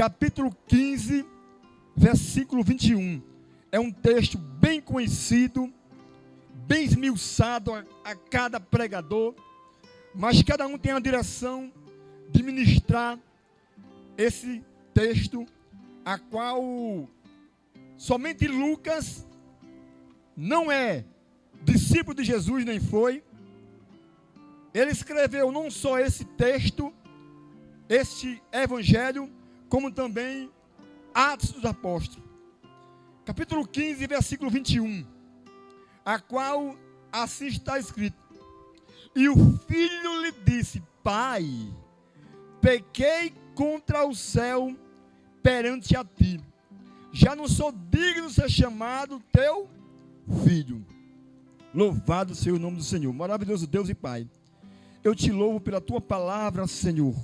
capítulo 15, versículo 21. É um texto bem conhecido, bem esmiuçado a cada pregador, mas cada um tem a direção de ministrar esse texto, a qual somente Lucas não é discípulo de Jesus, nem foi. Ele escreveu não só esse texto, este evangelho, como também Atos dos Apóstolos. Capítulo 15, versículo 21, a qual assim está escrito: E o filho lhe disse: Pai, pequei contra o céu perante a ti, já não sou digno de ser chamado teu filho. Louvado seja o nome do Senhor. Maravilhoso Deus e Pai, eu te louvo pela tua palavra, Senhor,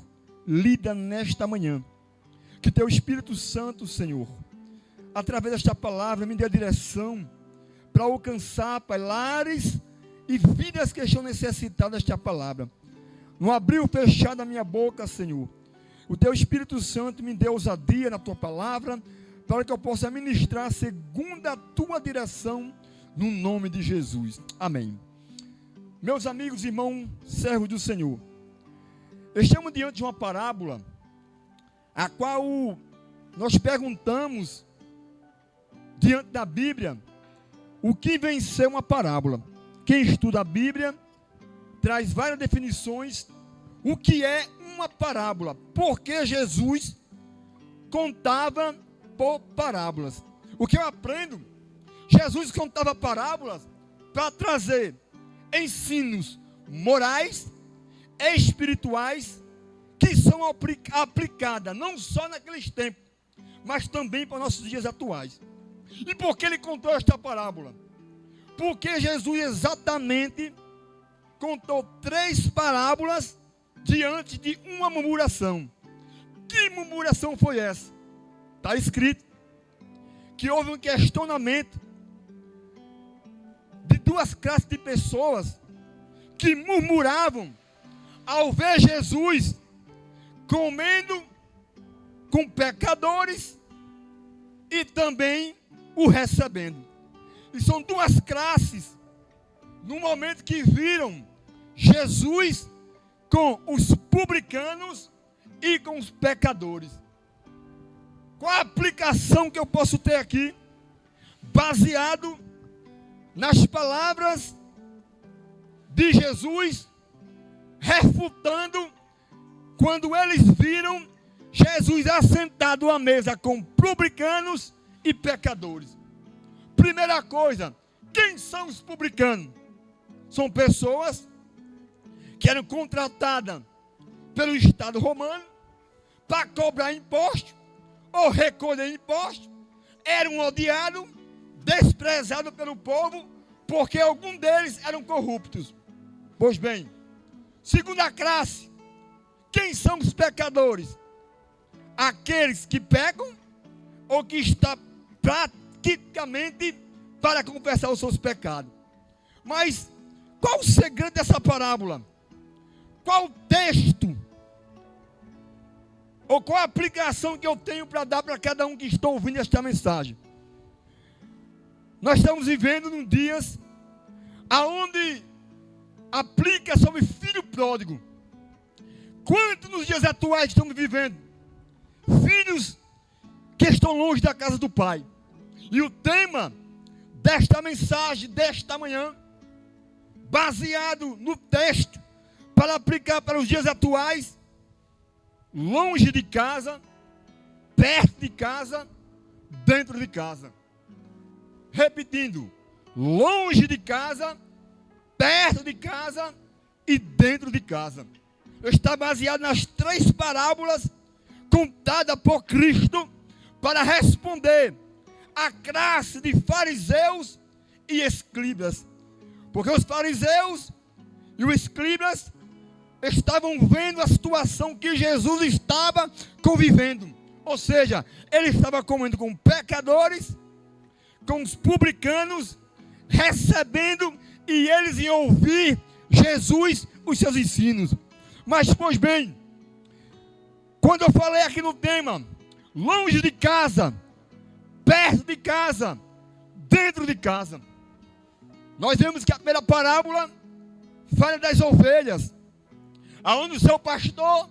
lida nesta manhã. Que teu Espírito Santo, Senhor, através desta palavra, me dê a direção para alcançar, Pai, lares e vidas que estão necessitadas desta palavra. Não abrir ou fechar a minha boca, Senhor. O teu Espírito Santo me dê ousadia na tua palavra, para que eu possa ministrar segundo a tua direção, no nome de Jesus. Amém. Meus amigos, irmãos, servos do Senhor, estamos diante de uma parábola, a qual nós perguntamos, diante da Bíblia, o que vem ser uma parábola. Quem estuda a Bíblia traz várias definições. O que é uma parábola? Porque Jesus contava por parábolas. O que eu aprendo? Jesus contava parábolas para trazer ensinos morais, espirituais, que são aplicadas não só naqueles tempos, mas também para nossos dias atuais. E por que ele contou esta parábola? Porque Jesus exatamente contou 3 parábolas diante de uma murmuração. Que murmuração foi essa? Está escrito que houve um questionamento de 2 classes de pessoas que murmuravam ao ver Jesus comendo com pecadores e também o recebendo. E são 2 classes no momento que viram Jesus com os publicanos e com os pecadores. Qual a aplicação que eu posso ter aqui, baseado nas palavras de Jesus, refutando quando eles viram Jesus assentado à mesa com publicanos e pecadores? Primeira coisa, quem são os publicanos? São pessoas que eram contratadas pelo Estado romano para cobrar imposto ou recolher imposto, eram odiados, desprezados pelo povo, porque alguns deles eram corruptos. Pois bem, segunda classe, quem são os pecadores? Aqueles que pecam ou que estão praticamente para confessar os seus pecados. Mas qual o segredo dessa parábola? Qual o texto? Ou qual a aplicação que eu tenho para dar para cada um que está ouvindo esta mensagem? Nós estamos vivendo num dias aonde aplica sobre filho pródigo. Quanto nos dias atuais estamos vivendo? Filhos que estão longe da casa do pai. E o tema desta mensagem, desta manhã, baseado no texto, para aplicar para os dias atuais: longe de casa, perto de casa, dentro de casa. Repetindo: longe de casa, perto de casa e dentro de casa. Está baseado nas 3 parábolas contadas por Cristo para responder à classe de fariseus e escribas. Porque os fariseus e os escribas estavam vendo a situação que Jesus estava convivendo. Ou seja, ele estava comendo com pecadores, com os publicanos, recebendo, e eles iam ouvir Jesus, os seus ensinos. Mas, pois bem, quando eu falei aqui no tema, longe de casa, perto de casa, dentro de casa. Nós vemos que a primeira parábola fala das ovelhas, aonde o seu pastor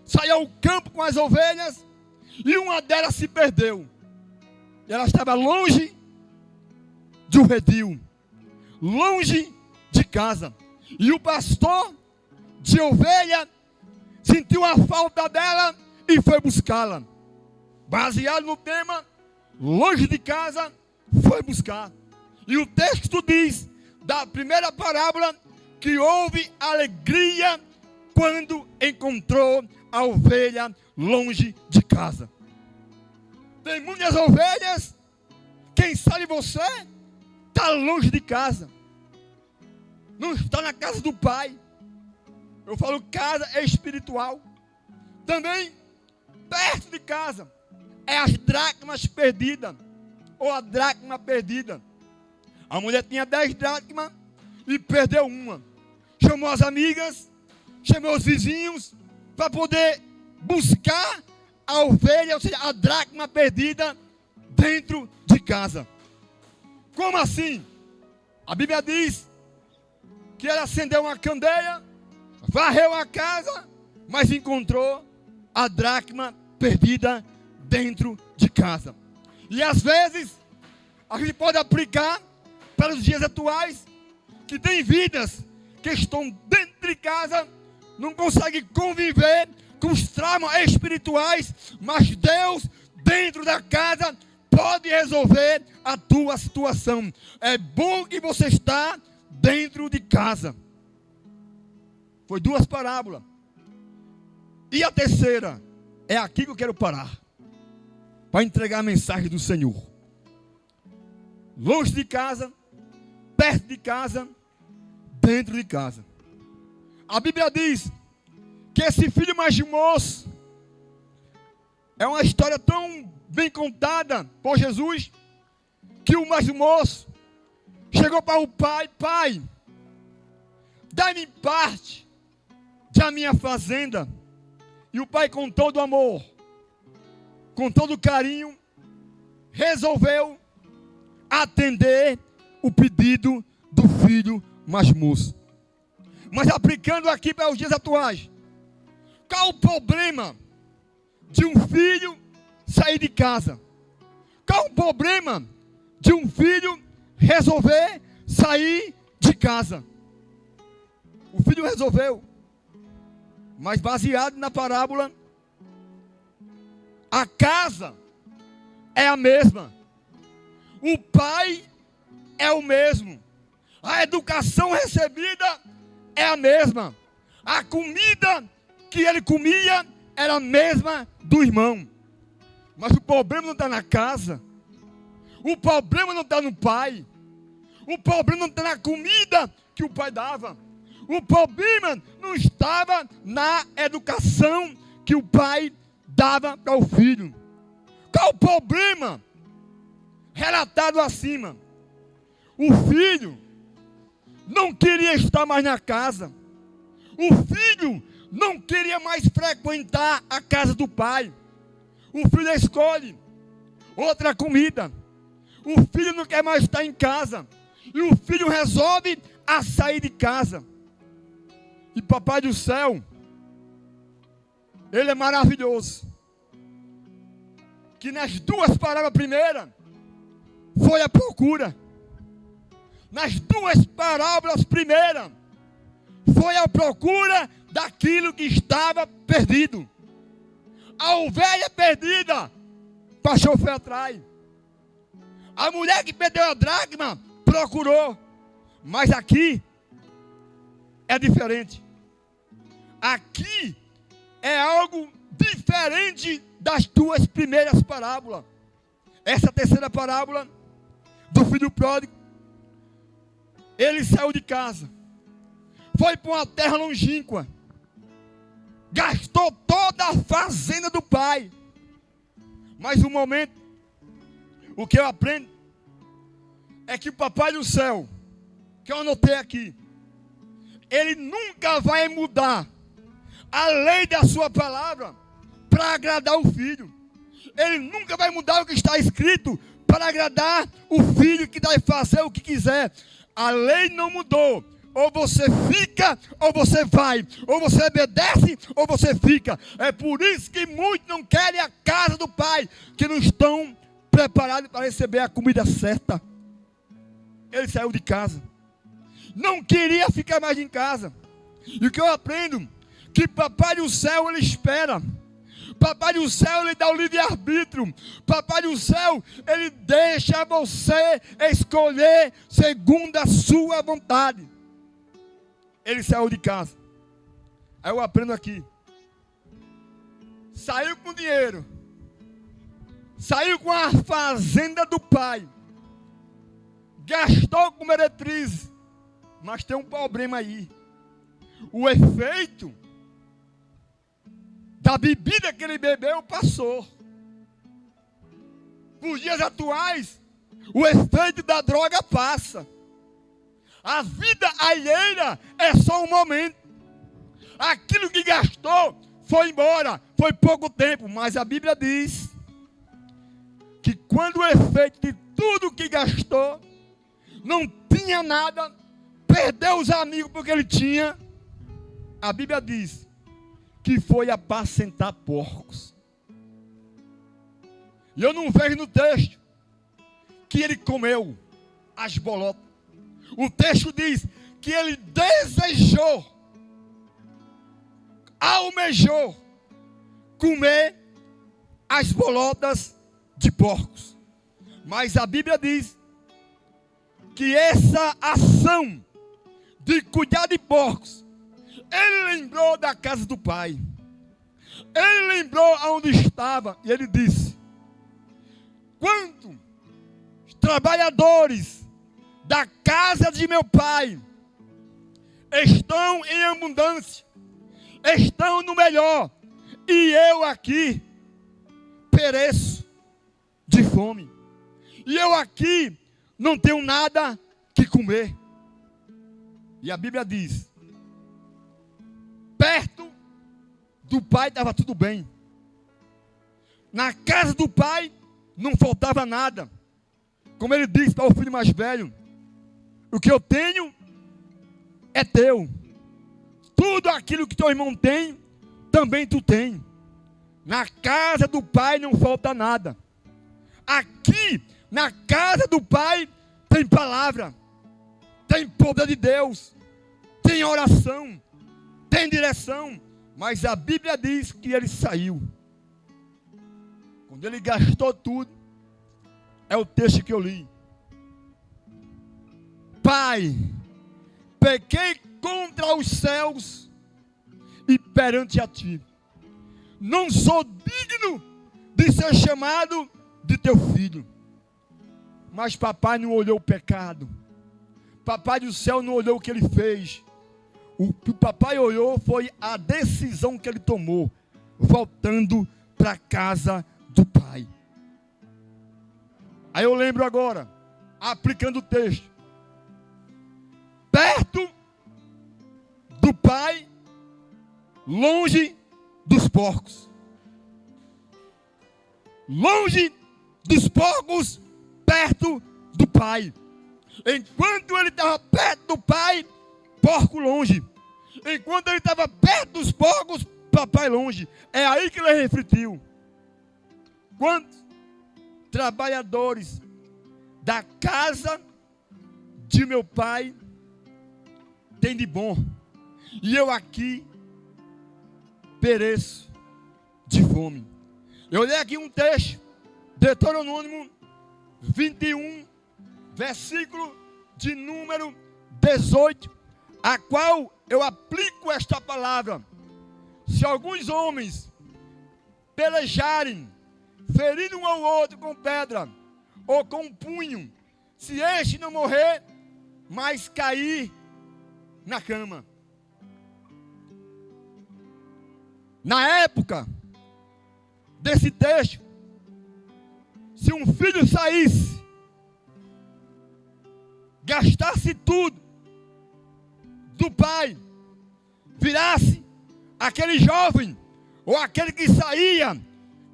saiu ao campo com as ovelhas e uma delas se perdeu. E ela estava longe de um redil, longe de casa. E o pastor de ovelha sentiu a falta dela e foi buscá-la. Baseado no tema, longe de casa, foi buscar. E o texto diz, da primeira parábola, que houve alegria quando encontrou a ovelha longe de casa. Tem muitas ovelhas, quem sabe você está longe de casa, não está na casa do Pai. Eu falo casa espiritual. Também perto de casa é as dracmas perdidas, ou a dracma perdida. A mulher tinha 10 dracmas e perdeu uma. Chamou as amigas, chamou os vizinhos para poder buscar a ovelha, ou seja, a dracma perdida dentro de casa. Como assim? A Bíblia diz que ela acendeu uma candeia, varreu a casa, mas encontrou a dracma perdida dentro de casa. E às vezes a gente pode aplicar para os dias atuais, que tem vidas que estão dentro de casa, não conseguem conviver com os traumas espirituais, mas Deus dentro da casa pode resolver a tua situação. É bom que você está dentro de casa. Foi 2 parábolas. E a terceira, é aqui que eu quero parar, para entregar a mensagem do Senhor. Longe de casa, perto de casa, dentro de casa. A Bíblia diz que esse filho mais moço é uma história tão bem contada por Jesus, que o mais moço chegou para o pai: pai, dá-me parte da minha fazenda. E o pai, com todo amor, com todo carinho, resolveu atender o pedido do filho mais moço. Mas aplicando aqui para os dias atuais, qual o problema de um filho sair de casa? Qual o problema de um filho resolver sair de casa? O filho resolveu, mas baseado na parábola, a casa é a mesma, o pai é o mesmo, a educação recebida é a mesma, a comida que ele comia era a mesma do irmão. Mas o problema não está na casa, o problema não está no pai, o problema não está na comida que o pai dava, o problema não estava na educação que o pai dava para o filho. Qual o problema? Relatado acima, o filho não queria estar mais na casa, o filho não queria mais frequentar a casa do pai. O filho escolhe outra comida, o filho não quer mais estar em casa, e o filho resolve a sair de casa. E Papai do céu, Ele é maravilhoso, que nas 2 parábolas primeiras foi a procura, nas 2 parábolas primeiras foi a procura daquilo que estava perdido. A ovelha perdida, o pastor foi atrás. A mulher que perdeu a dracma procurou. Mas aqui é diferente. Aqui é algo diferente das 2 primeiras parábolas. Essa terceira parábola do filho pródigo, ele saiu de casa, foi para uma terra longínqua, gastou toda a fazenda do pai. Mas um momento, o que eu aprendo é que o Papai do céu, que eu anotei aqui, ele nunca vai mudar a lei da sua palavra para agradar o filho. Ele nunca vai mudar o que está escrito para agradar o filho que deve fazer o que quiser. A lei não mudou. Ou você fica, ou você vai. Ou você obedece, ou você fica. É por isso que muitos não querem a casa do Pai, que não estão preparados para receber a comida certa. Ele saiu de casa. Não queria ficar mais em casa. E o que eu aprendo? Que Papai do Céu, Ele espera. Papai do Céu, Ele dá o livre-arbítrio. Papai do Céu, Ele deixa você escolher segundo a sua vontade. Ele saiu de casa. Aí eu aprendo aqui. Saiu com dinheiro. Saiu com a fazenda do pai. Gastou com meretriz. Mas tem um problema aí. O efeito da bebida que ele bebeu passou. Nos dias atuais, o efeito da droga passa. A vida alheia é só um momento. Aquilo que gastou foi embora, foi pouco tempo. Mas a Bíblia diz que quando o efeito de tudo que gastou, não tinha nada, perdeu os amigos porque ele tinha, a Bíblia diz que foi apacentar porcos. E eu não vejo no texto que ele comeu as bolotas. O texto diz que ele desejou, almejou comer as bolotas de porcos. Mas a Bíblia diz que essa ação de cuidar de porcos, ele lembrou da casa do pai. Ele lembrou aonde estava e ele disse: quanto trabalhadores da casa de meu pai estão em abundância, estão no melhor, e eu aqui pereço de fome, e eu aqui não tenho nada que comer. E a Bíblia diz: perto do pai estava tudo bem, na casa do pai não faltava nada. Como ele disse para o filho mais velho: o que eu tenho é teu. Tudo aquilo que teu irmão tem, também tu tem. Na casa do pai não falta nada. Aqui, na casa do pai, tem palavra, tem poder de Deus, tem oração, tem direção. Mas a Bíblia diz que ele saiu. Quando ele gastou tudo, é o texto que eu li: Pai, pequei contra os céus e perante a ti. Não sou digno de ser chamado de teu filho. Mas papai não olhou o pecado. Papai do céu não olhou o que ele fez. O que o papai olhou foi a decisão que ele tomou, voltando para a casa do pai. Aí eu lembro agora, aplicando o texto: perto do pai, longe dos porcos. Longe dos porcos, perto do pai. Enquanto ele estava perto do pai, porco longe. Enquanto ele estava perto dos porcos, papai longe. É aí que ele refletiu: quantos trabalhadores da casa de meu pai tem de bom, e eu aqui pereço de fome. Eu li aqui um texto, Deuteronômio 21, versículo de número 18, a qual eu aplico esta palavra: se alguns homens pelejarem, ferindo um ao outro com pedra ou com um punho, se este não morrer, mas cair na cama. Na época desse texto, se um filho saísse, gastasse tudo do pai, virasse aquele jovem ou aquele que saía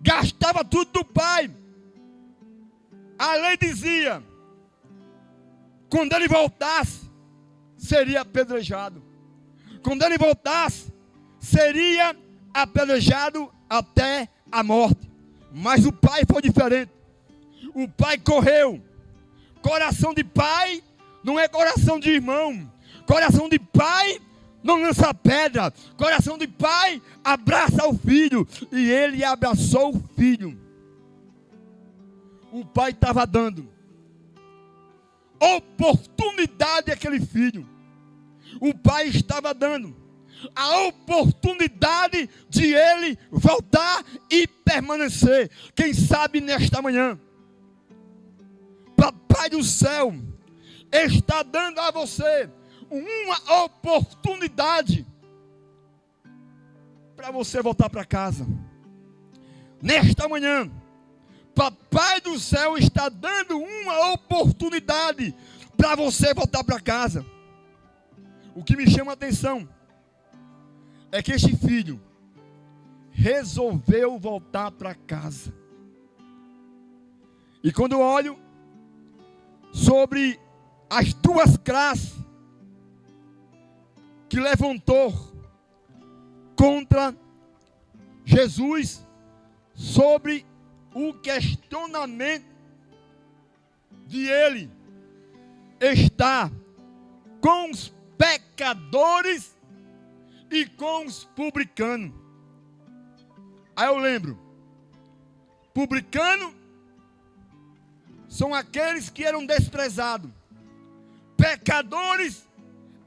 gastava tudo do pai. A lei dizia, quando ele voltasse, seria apedrejado. Quando ele voltasse, seria apedrejado até a morte. Mas o pai foi diferente. O pai correu. Coração de pai não é coração de irmão. Coração de pai não lança pedra. Coração de pai abraça o filho. E ele abraçou o filho. O pai estava dando oportunidade àquele filho. O pai estava dando a oportunidade de ele voltar e permanecer. Quem sabe nesta manhã, Papai do céu está dando a você uma oportunidade para você voltar para casa. Nesta manhã, Papai do céu está dando uma oportunidade para você voltar para casa. O que me chama a atenção é que este filho resolveu voltar para casa. E quando eu olho sobre as duas classes que levantou contra Jesus, sobre o questionamento de ele estar com os pecadores e com os publicanos. Aí eu lembro, publicano são aqueles que eram desprezados. Pecadores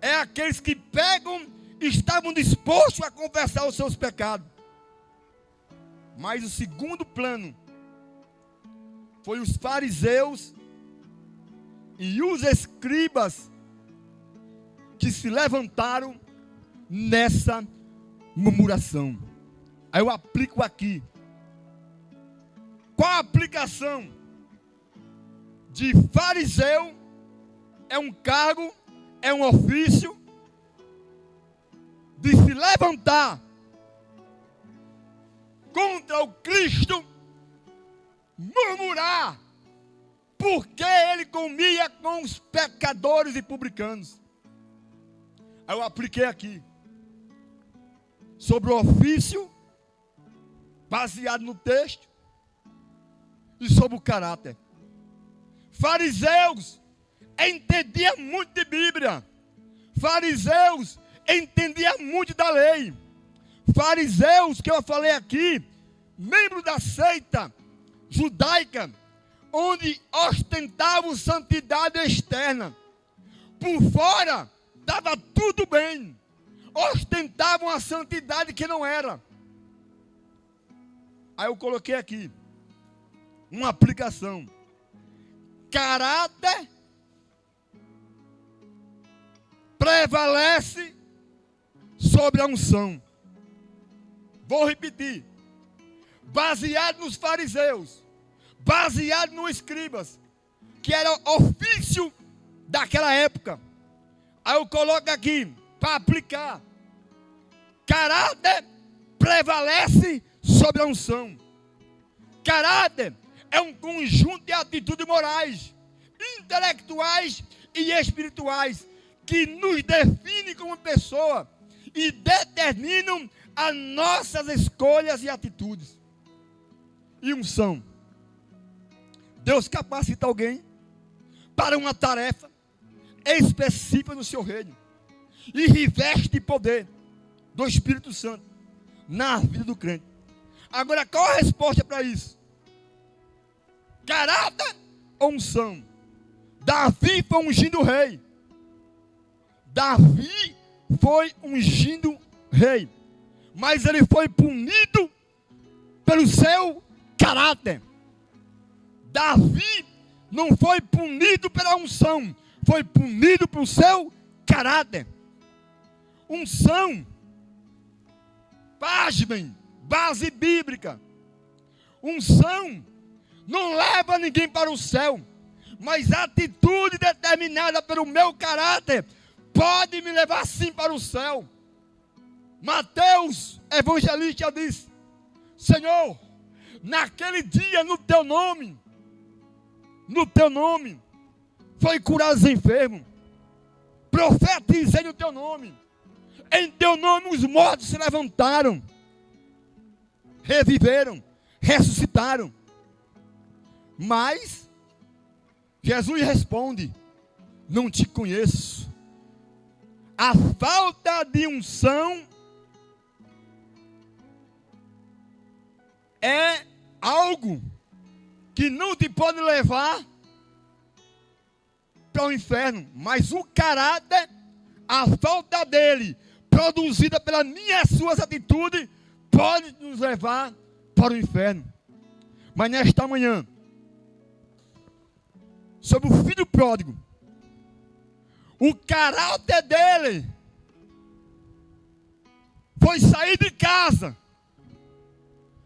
é aqueles que pegam e estavam dispostos a confessar os seus pecados. Mas o segundo plano foi os fariseus e os escribas que se levantaram nessa murmuração. Aí eu aplico aqui. Qual a aplicação? De fariseu é um cargo, é um ofício de se levantar contra o Cristo, murmurar, porque ele comia com os pecadores e publicanos. Aí eu apliquei aqui sobre o ofício, baseado no texto, e sobre o caráter. Fariseus entendiam muito de Bíblia. Fariseus entendiam muito da lei. Fariseus, que eu falei aqui, membro da seita judaica, onde ostentavam santidade externa. Por fora, estava tudo bem. Ostentavam a santidade que não era. Aí eu coloquei aqui uma aplicação. Caráter prevalece sobre a unção. Vou repetir. Baseado nos fariseus, baseado nos escribas, que era ofício daquela época. Aí eu coloco aqui para aplicar. Caráter prevalece sobre a unção. Caráter é um conjunto de atitudes morais, intelectuais e espirituais que nos definem como pessoa e determinam as nossas escolhas e atitudes. E unção. Deus capacita alguém para uma tarefa específica no seu reino e reveste de poder do Espírito Santo na vida do crente. Agora, qual a resposta para isso? Caráter ou unção? Davi foi ungido rei. Davi foi ungido rei. Mas ele foi punido pelo seu caráter. Davi não foi punido pela unção, foi punido pelo seu caráter. Unção, pasmem, base bíblica. Unção não leva ninguém para o céu, mas a atitude determinada pelo meu caráter pode me levar sim para o céu. Mateus, evangelista, diz: Senhor, naquele dia, no teu nome, foi curado os enfermos. Profetizei no teu nome. Em teu nome os mortos se levantaram, reviveram, ressuscitaram. Mas Jesus responde: não te conheço. A falta de unção é algo que não te pode levar para o inferno, mas o caráter, a falta dele, produzida pelas minhas suas atitudes, pode nos levar para o inferno. Mas nesta manhã, sobre o filho pródigo, o caráter dele foi sair de casa,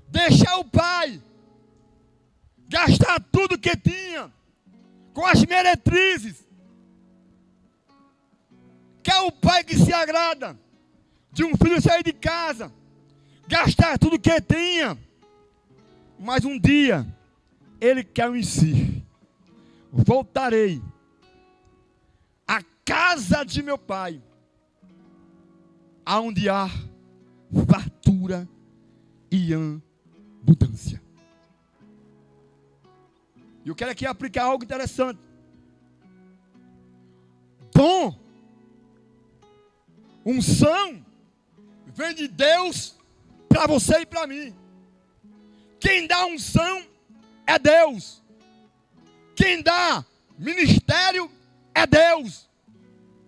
deixar o pai, gastar tudo que tinha, com as meretrizes. Que é o pai que se agrada de um filho sair de casa, gastar tudo que tinha, mas um dia ele quer em si: voltarei à casa de meu pai, aonde há fartura e abundância. E eu quero aqui aplicar algo interessante. Dom, unção, vem de Deus para você e para mim. Quem dá unção é Deus. Quem dá ministério é Deus.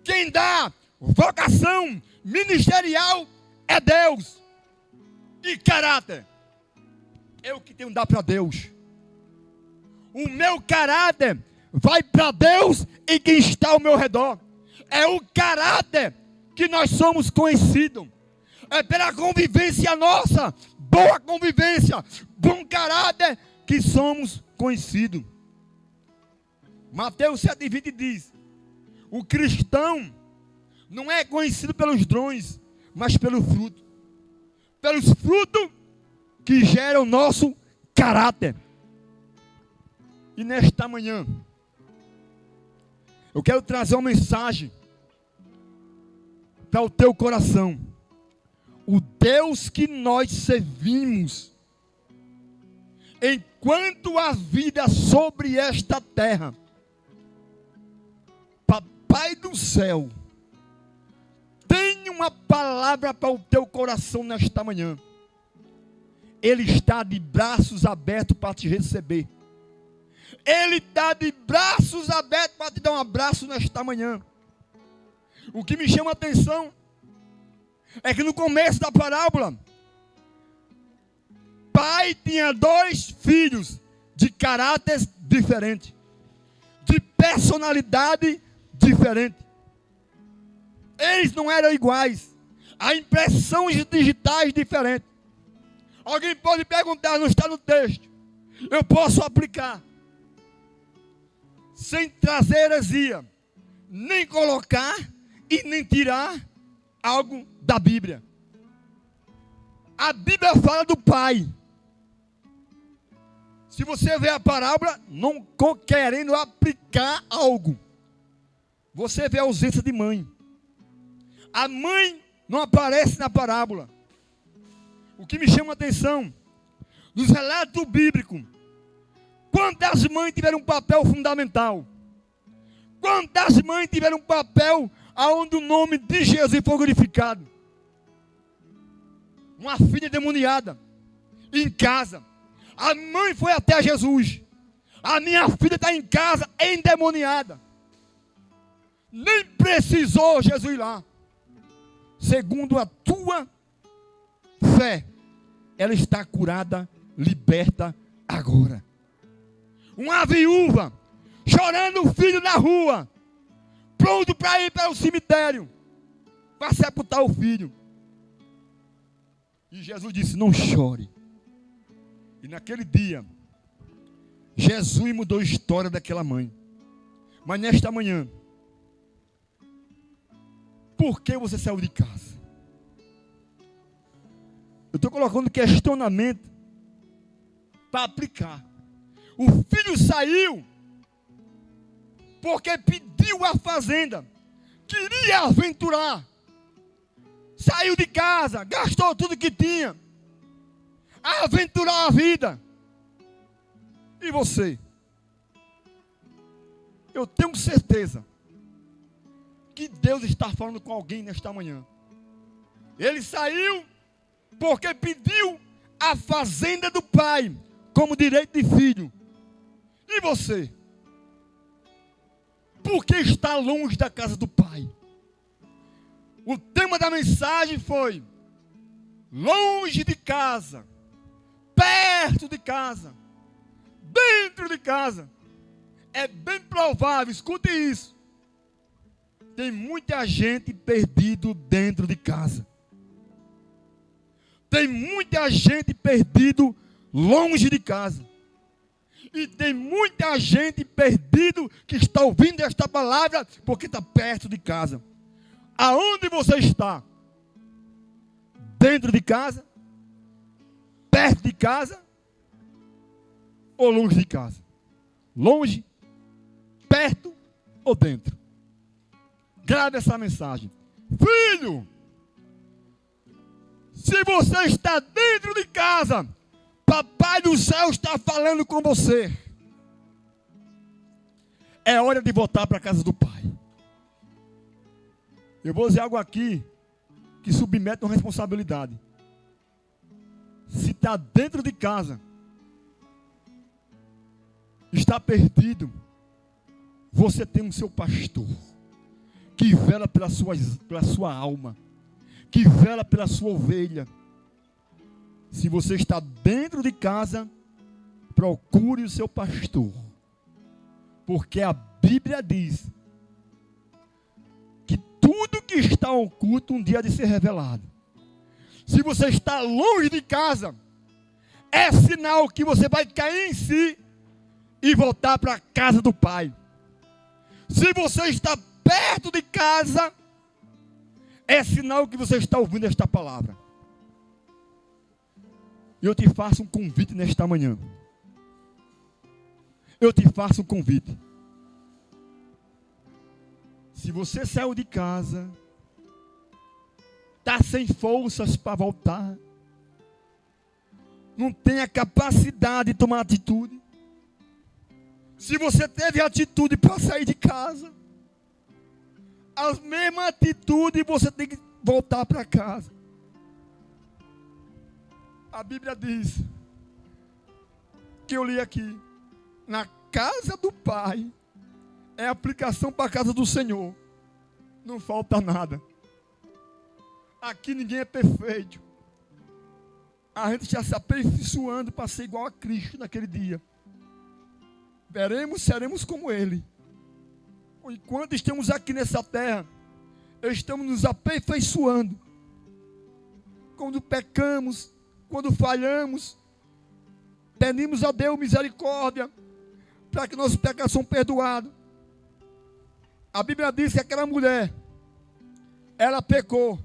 Quem dá vocação ministerial é Deus. E caráter, eu que tenho que dar para Deus. O meu caráter vai para Deus e quem está ao meu redor. É o caráter que nós somos conhecidos. É pela convivência nossa, boa convivência, bom caráter, que somos conhecidos. Mateus 7,20 diz: o cristão não é conhecido pelos dons, mas pelo fruto. Pelos frutos que geram o nosso caráter. E nesta manhã, eu quero trazer uma mensagem para o teu coração. O Deus que nós servimos, enquanto há vida sobre esta terra, Papai do céu, tem uma palavra para o teu coração nesta manhã. Ele está de braços abertos para te receber. Ele está de braços abertos para te dar um abraço nesta manhã. O que me chama a atenção é que no começo da parábola, pai tinha 2 filhos de caráteres diferentes, de personalidade diferente. Eles não eram iguais. A impressões digitais diferentes. Alguém pode perguntar, não está no texto. Eu posso aplicar. Sem trazer heresia, nem colocar e nem tirar algo da Bíblia. A Bíblia fala do pai. Se você vê a parábola, não querendo aplicar algo, você vê a ausência de mãe. A mãe não aparece na parábola. O que me chama a atenção, nos relatos bíblicos, quantas mães tiveram um papel fundamental? Quantas mães tiveram um papel aonde o nome de Jesus foi glorificado? Uma filha endemoniada em casa. A mãe foi até Jesus. A minha filha está em casa endemoniada. Nem precisou Jesus ir lá. Segundo a tua fé, ela está curada, liberta agora. Uma viúva chorando o filho na rua, pronto para ir para o cemitério, para sepultar o filho. E Jesus disse: não chore. E naquele dia, Jesus mudou a história daquela mãe. Mas nesta manhã, por que você saiu de casa? Eu estou colocando questionamento para aplicar. O filho saiu porque pediu a fazenda, queria aventurar, saiu de casa, gastou tudo que tinha, aventurar a vida. E você? Eu tenho certeza que Deus está falando com alguém nesta manhã. Ele saiu porque pediu a fazenda do pai como direito de filho. E você? Por que está longe da casa do pai? O tema da mensagem foi: longe de casa, perto de casa, dentro de casa. É bem provável, escute isso, tem muita gente perdido dentro de casa. Tem muita gente perdido longe de casa. E tem muita gente perdido que está ouvindo esta palavra porque está perto de casa. Aonde você está? Dentro de casa? Perto de casa? Ou longe de casa? Longe? Perto ou dentro? Grave essa mensagem. Filho, se você está dentro de casa, Papai do céu está falando com você. É hora de voltar para a casa do Pai. Eu vou dizer algo aqui que submete uma responsabilidade. Se está dentro de casa, está perdido, você tem um seu pastor que vela pela sua alma, que vela pela sua ovelha. Se você está dentro de casa, procure o seu pastor, porque a Bíblia diz que tudo que está oculto um dia há de ser revelado. Se você está longe de casa, é sinal que você vai cair em si e voltar para a casa do Pai. Se você está perto de casa, é sinal que você está ouvindo esta palavra. Eu te faço um convite nesta manhã. Eu te faço um convite. Se você saiu de casa, está sem forças para voltar, não tem a capacidade de tomar atitude. Se você teve atitude para sair de casa, a mesma atitude você tem que voltar para casa. A Bíblia diz, que eu li aqui, na casa do Pai, é aplicação para a casa do Senhor. Não falta nada. Aqui ninguém é perfeito. A gente já se aperfeiçoando para ser igual a Cristo naquele dia. Seremos como Ele. Enquanto estamos aqui nessa terra, estamos nos aperfeiçoando. Quando pecamos, quando falhamos, pedimos a Deus misericórdia, para que nossos pecados sejam perdoados. A Bíblia diz que aquela mulher, ela pecou.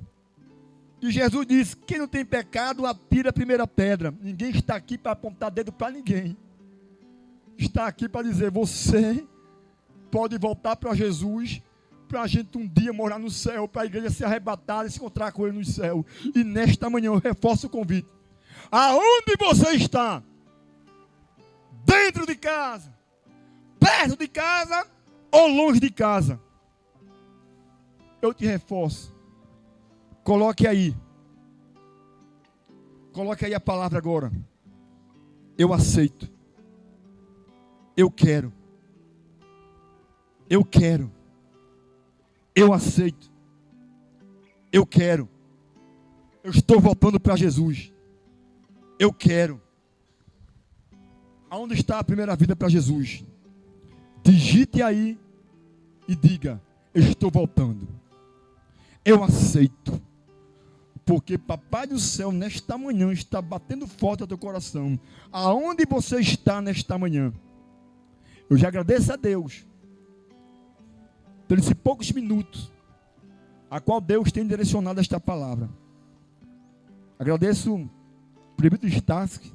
E Jesus disse, quem não tem pecado, atira a primeira pedra. Ninguém está aqui para apontar dedo para ninguém. Está aqui para dizer, você pode voltar para Jesus, para a gente um dia morar no céu, para a igreja ser arrebatada e se encontrar com Ele no céu. E nesta manhã eu reforço o convite. Aonde você está? Dentro de casa? Perto de casa? Ou longe de casa? Eu te reforço. Coloque aí a palavra agora. Eu aceito. Eu quero. Eu quero. Eu aceito. Eu quero. Eu estou voltando para Jesus. Eu quero. Aonde está a primeira vida para Jesus? Digite aí e diga, eu estou voltando. Eu aceito. Porque Papai do céu, nesta manhã, está batendo forte no teu coração. Aonde você está nesta manhã? Eu já agradeço a Deus pelos poucos minutos a qual Deus tem direcionado esta palavra. Agradeço o presbítero Stassi,